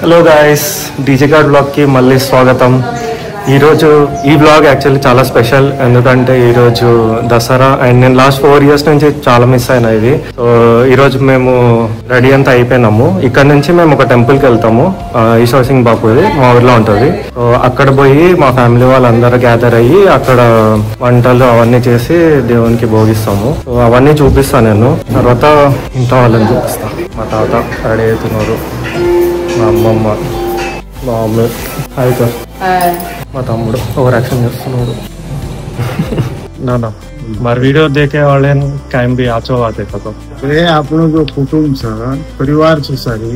Hello guys, DJ card బ్లాగ్కి మళ్ళీ స్వాగతం. ఈరోజు ఈ బ్లాగ్ యాక్చువల్లీ చాలా స్పెషల్, ఎందుకంటే ఈరోజు దసరా అండ్ నేను లాస్ట్ 4 years నుంచి చాలా మిస్ అయినా ఇది. సో ఈరోజు మేము రెడీ అంతా అయిపోయినాము. ఇక్కడ నుంచి మేము ఒక టెంపుల్కి వెళ్తాము, ఈశ్వర్ సింగ్ బాపుది, మా ఊర్లో ఉంటుంది. సో అక్కడ పోయి మా ఫ్యామిలీ వాళ్ళందరూ గ్యాదర్ అయ్యి అక్కడ వంటలు అవన్నీ చేసి దేవునికి భోగిస్తాము. సో అవన్నీ చూపిస్తాను నేను. తర్వాత ఇంట్లో వాళ్ళని చూపిస్తాను. మా తాత రెడీ అవుతున్నారు, మా అమ్మమ్మ, మా మమ్మీ, హాయ్ సార్, మా తమ్ముడు ఓవర్ యాక్షన్ చేస్తున్నాడు. ना मार वीडियो देखे वाले कायम भी आचो आते तो ये આપણો जो कुटुंब છે परिवार છે सारी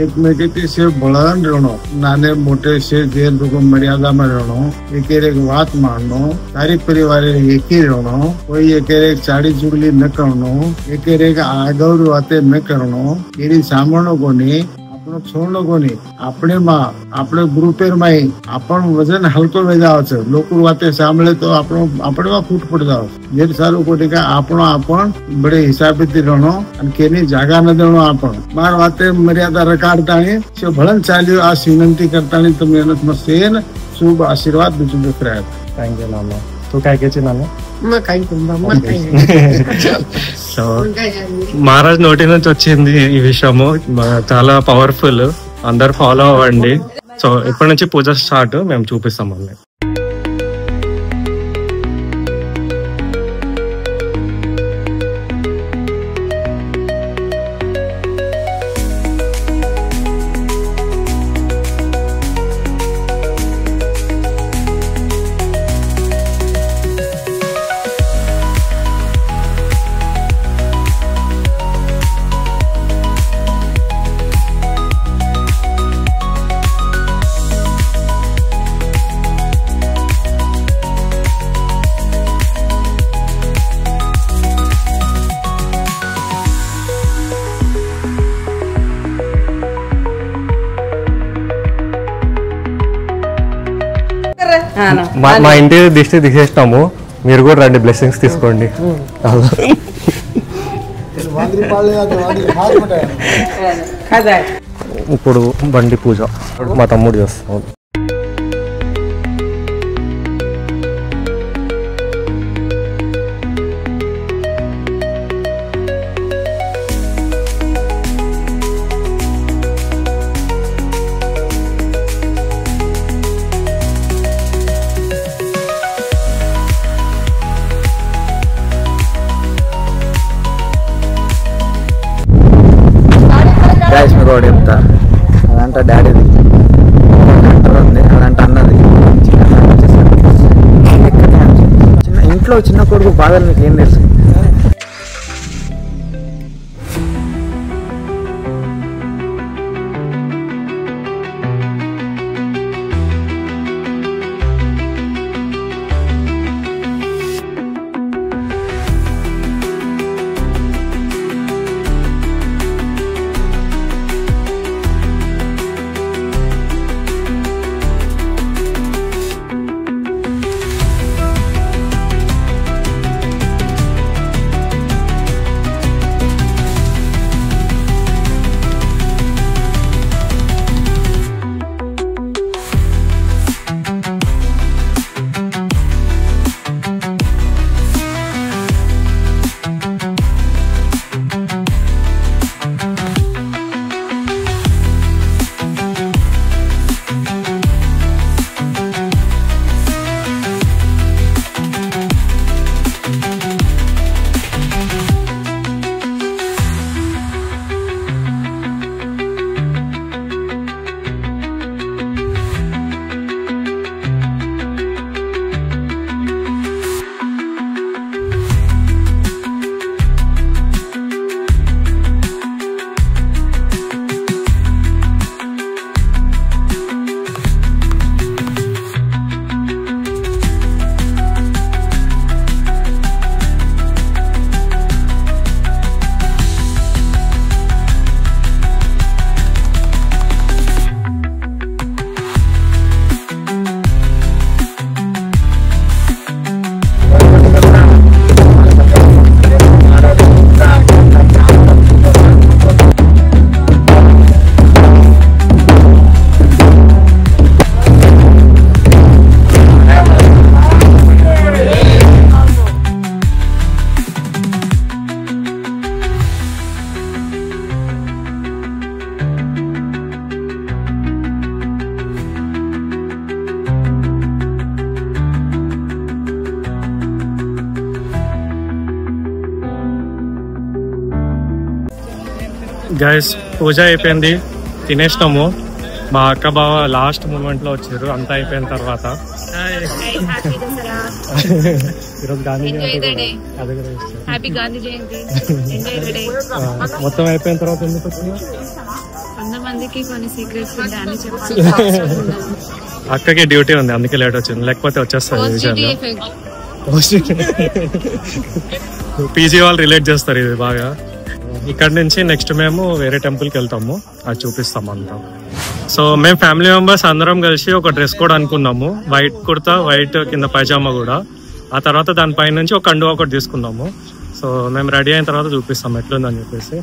एकमेकी से बळान रहणो नाने मोटे से जे लोग मर्यादा में रहणो एक बात माननो सारी परिवार एक ही रहणो कोई एक चाड़ी चुगली न करनो एक आगौर बातें न करनो एनी सामणो कोनी छोड़ो कोनी अपने माँ अपने ग्रुपेर में अपन वजन हल्को में जाओ छे लोग बातें सांभळे तो अपने में फूट पड़ जाओ जे सारू कोटी का आपनो आपन बड़े हिसाब थी रहणो अने केनी जागा न देणो आपन मार वाते मर्यादा रखाड़ताणी से भलन चाल्यो आ विनंती करताणी तो मेहनत में सेन शुभ आशीर्वाद बीजू दुखराय थैंक यू नाना तू काय केची नाना సో మహారాజ్ నోటి నుంచి వచ్చింది ఈ విషయము, చాలా పవర్ఫుల్, అందరు ఫాలో అవ్వండి. సో ఇప్పటి నుంచి పూజ స్టార్ట్, మేము చూపిస్తాం మళ్ళీ. మా ఇంటి దిష్టి తీసేస్తాము, మీరు కూడా రండి, బ్లెస్సింగ్స్ తీసుకోండి. ఇప్పుడు బండి పూజ మా తమ్ముడు చేస్తాం. రోడ్ ఎంత అదంట డాడీది ట్రాక్టర్ ఉంది, అదంట అన్నది. చిన్న ఇంట్లో చిన్న కొడుకు బాధలు మీకు ఏం తెలుసు? గైస్ పూజ అయిపోయింది, తినేసినాము. మా అక్క బావ లాస్ట్ మూమెంట్ లో వచ్చారు. అంతా అయిపోయిన తర్వాత ఈరోజు గాంధీ జయంతి మొత్తం అయిపోయిన తర్వాత ఎందుకు వచ్చింది? అక్కకి డ్యూటీ ఉంది, అందుకే లేట్ వచ్చింది, లేకపోతే వచ్చేస్తుంది. పీజీ వాళ్ళు రిలేట్ చేస్తారు ఇది బాగా. ఇక్కడ నుంచి నెక్స్ట్ మేము వేరే టెంపుల్కి వెళ్తాము, అది చూపిస్తాం అంతా. సో మేము ఫ్యామిలీ మెంబర్స్ అందరం కలిసి ఒక డ్రెస్ కోడ్ అనుకున్నాము, వైట్ కుర్తా, వైట్ కింద పైజామా కూడా. ఆ తర్వాత దానిపై నుంచి ఒక కండువా ఒకటి తీసుకున్నాము. సో మేము రెడీ అయిన తర్వాత చూపిస్తాం ఎట్లుందని చెప్పేసి.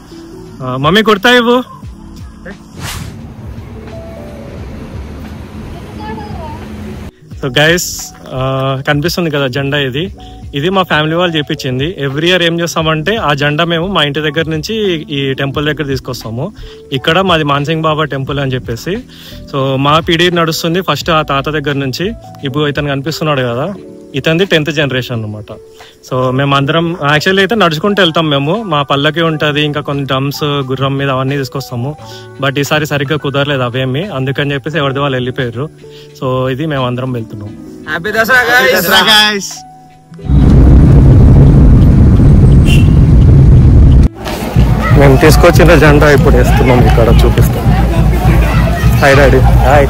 మమ్మీ కుర్తా ఇవ్వు. సో గైస్ కనిపిస్తుంది కదా జెండా, ఇది మా ఫ్యామిలీ వాళ్ళు చేపించింది. ఎవ్రీ ఇయర్ ఏం చేస్తామంటే ఆ జెండా మేము మా ఇంటి దగ్గర నుంచి ఈ టెంపుల్ దగ్గర తీసుకొస్తాము. ఇక్కడ మాది మాన్సింగ్ బాబా టెంపుల్ అని చెప్పేసి. సో మా పీడీ నడుస్తుంది ఫస్ట్ ఆ తాత దగ్గర నుంచి. ఇప్పుడు ఇతను కనిపిస్తున్నాడు కదా, ఇతనిది 10th జనరేషన్ అనమాట. సో మేము అందరం యాక్చువల్లీ అయితే నడుచుకుంటూ వెళ్తాం మేము. మా పల్లకి ఉంటుంది, ఇంకా కొన్ని డ్రమ్స్ గుర్రం మీద అవన్నీ తీసుకొస్తాము. బట్ ఈసారి సరిగ్గా కుదరలేదు అవేమి, అందుకని చెప్పేసి ఎవరిది వాళ్ళు వెళ్ళిపోయారు. సో ఇది మేము అందరం వెళ్తున్నాం. Happy Dasara guys. మేము తీసుకొచ్చిన జెండా ఇప్పుడు వేస్తున్నాం, ఇక్కడ చూపిస్తాం. Hi daddy. హాయ్.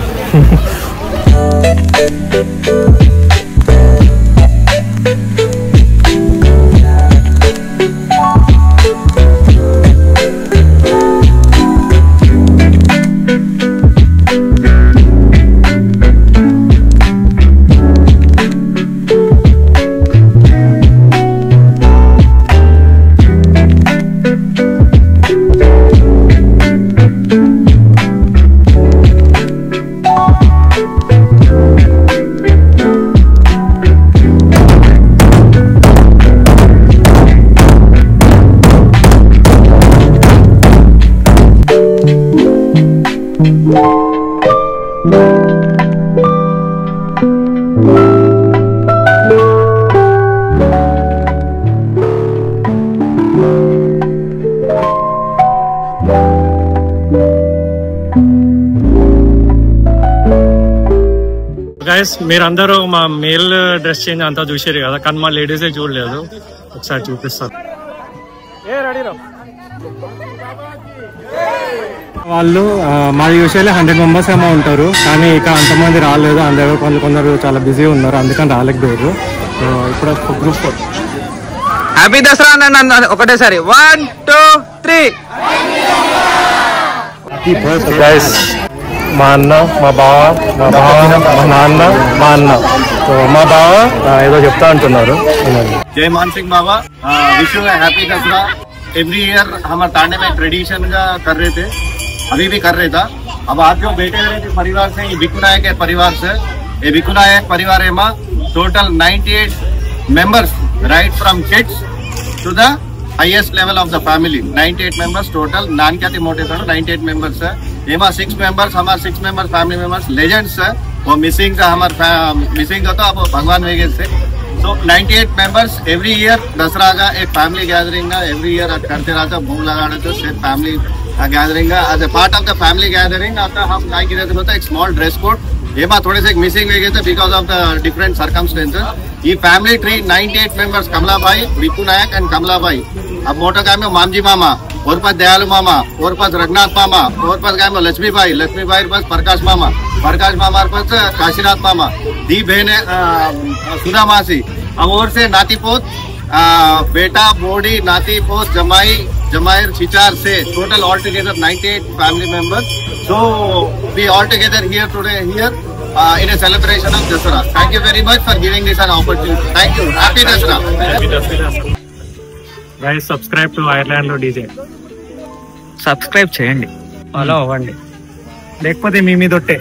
గైస్ మీరందరూ మా మేల్ డ్రెస్ చేంజ్ అంతా చూసారు కదా, కానీ మా లేడీసే చూడలేదు. ఒకసారి చూపిస్తాను. వాళ్ళు మాది యూజువల్లీ 100 మెంబర్స్ ఏమో ఉంటారు, కానీ ఇక అంతమంది రాలేదు. అందరూ కొందరు చాలా బిజీ ఉన్నారు, అందుకని రాలేకపోయారు. ఇప్పుడు గ్రూప్ ఫోటో. హ్యాపీ దసరా అన్న ఒకటేసారి 1 2 3. గైస్ మా అన్న, మా బావ, మా నాన్న, మా అన్న. సో మా బావ ఏదో చెప్తా అంటున్నారు. जय Maan Singh Baba, wish you happy Dussehra. Every year हम तांडे में ट्रेडिशन का कर रहे थे, अभी भी कर रहे था। अब आज जो बेटे के परिवार से, ये भिक्खु नायक के परिवार से, ये भिक्खु नायक परिवार है माँ total 98 members, right from kids to the highest level of the family. 98 members total, नान क्या मोटे 98 मेंबर्स है। एमा 6 मेंबर्स हमारे 6 मेंबर्स फैमिली मेंबर्स लेजेंड्स है, वो मिसिंग था हमारे मिसिंग का, तो अब भगवान वेगे से। So 98 members every year Dussehra का एक फैमिली गैदरिंग का एवरी ईयर करते रहता, भूख लगाने तो सिर्फ फैमिली गैदरिंग का as a part of the family gathering आता हम क्या किया होता एक स्मॉल ड्रेस कोड। ये बात थोड़े से मिसिंग वेगे थे because of the different circumstances. ये फैमिली ट्री 98 मेंबर्स, कमला भाई, भिक्खु नायक एंड कमला भाई। अब मोटा काम में मामजी मामा, और पास दयालु मामा, और पास रघुनाथ मामा, और पास काम में लक्ष्मी भाई पास प्रकाश मामा पास काशीनाथ मामा, दी बहन सुधा मासी। अब और से नाती पोत, बेटा बोडी नाती पोत जमाई जमायर छिचार से total all together 98 family members. So we all together here today here in a celebration of Dasara. Thank you very much for giving this an opportunity. Thank you. Happy Dasara. Guys, subscribe to Ireland లో DJ. Subscribe చేయండి, follow అవ్వండి, లేకపోతే మీ మీద ఒట్టే.